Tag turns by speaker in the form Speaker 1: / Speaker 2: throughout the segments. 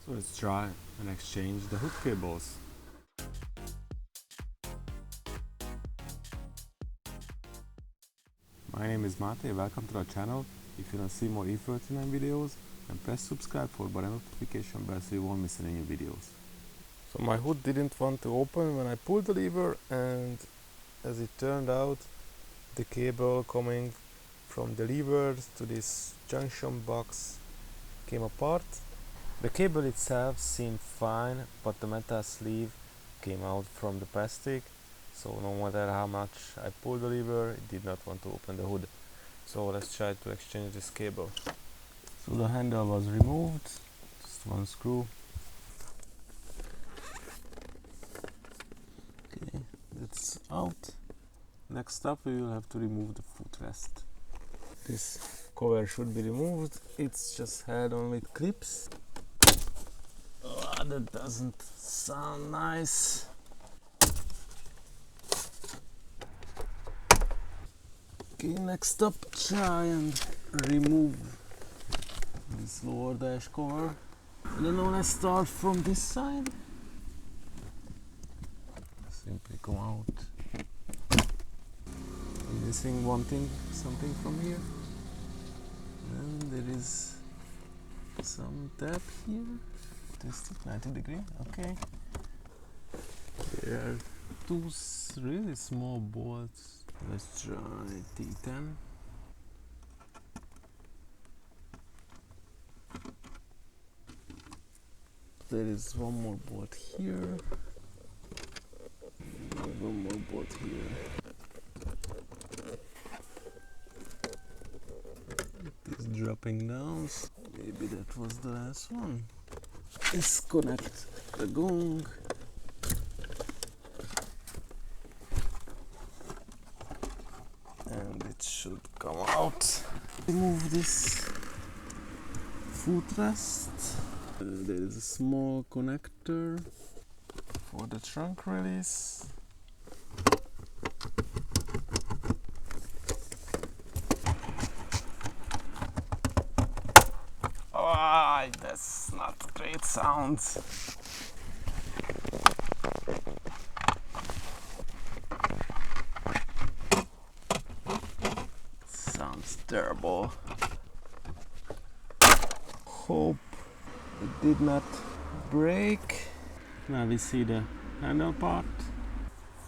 Speaker 1: So let's try and exchange the hood cables. My name is Mate, welcome to our channel. If you want to see more E39 videos, then press subscribe for button notification bell so you won't miss any new videos. So my hood didn't want to open when I pulled the lever, and as it turned out, the cable coming from the lever to this junction box came apart. The cable itself seemed fine, but the metal sleeve came out from the plastic, so no matter how much I pulled the lever, it did not want to open the hood. So let's try to exchange this cable. So the handle was removed, just one screw. Okay, that's out. Next up we will have to remove the footrest. This cover should be removed, it's just held on with clips. Oh, that doesn't sound nice. Okay, next up, try and remove this lower dash cover. I don't know, let's start from this side. Simply come out. I'm missing something from here. And there is some tab here. Test it, 90 degree, okay. There are two really small bolts. Let's try T10. There is one more bolt here. One more bolt here. It is dropping down. Maybe that was the last one. Disconnect the gong. And it should come out. Remove this footrest. There is a small connector for the trunk release. Oh, that's not great sound. Sounds terrible. Hope it did not break. Now we see the handle part.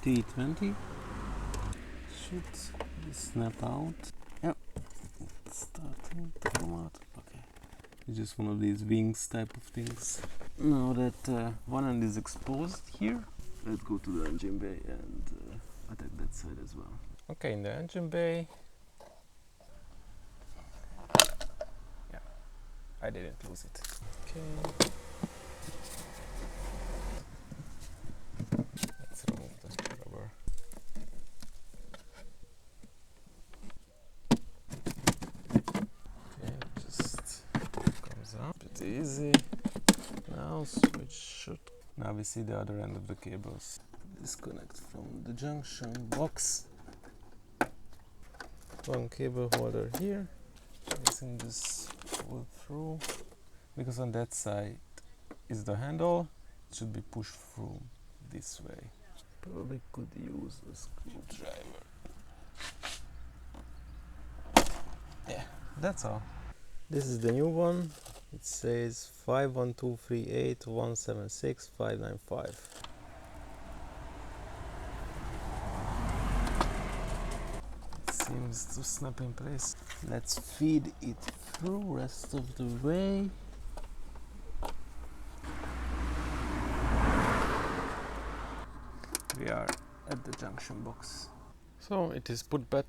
Speaker 1: T20 should snap out. Yep, it's starting to come out. Okay, it's just one of these wings type of things. Now that one end is exposed here, let's go to the engine bay and attack that side as well. Okay, in the engine bay. Yeah, I didn't lose it. Okay. Let's remove the rubber. Okay, just comes up. It's easy. Now switch should. Now we see the other end of the cables. Disconnect from the junction box. One cable holder here. Using this pull through. Because on that side is the handle, it should be pushed through this way. Probably could use a screwdriver. Yeah, that's all. This is the new one. It says 51238176595. It seems to snap in place. Let's feed it through rest of the way. We are at the junction box. So it is put back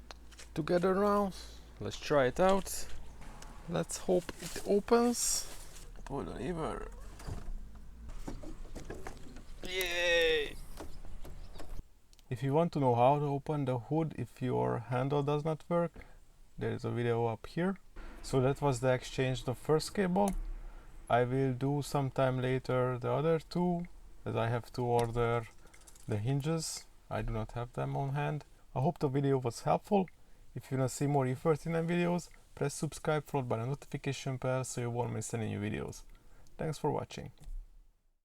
Speaker 1: together now. Let's try it out. Let's hope it opens. Pull the lever. Yay! If you want to know how to open the hood if your handle does not work, there is a video up here. So that was the exchange of the first cable. I will do sometime later the other two, as I have to order the hinges. I do not have them on hand. I hope the video was helpful. If you want to see more E39 videos, press subscribe followed by the notification bell so you won't miss any new videos. Thanks for watching.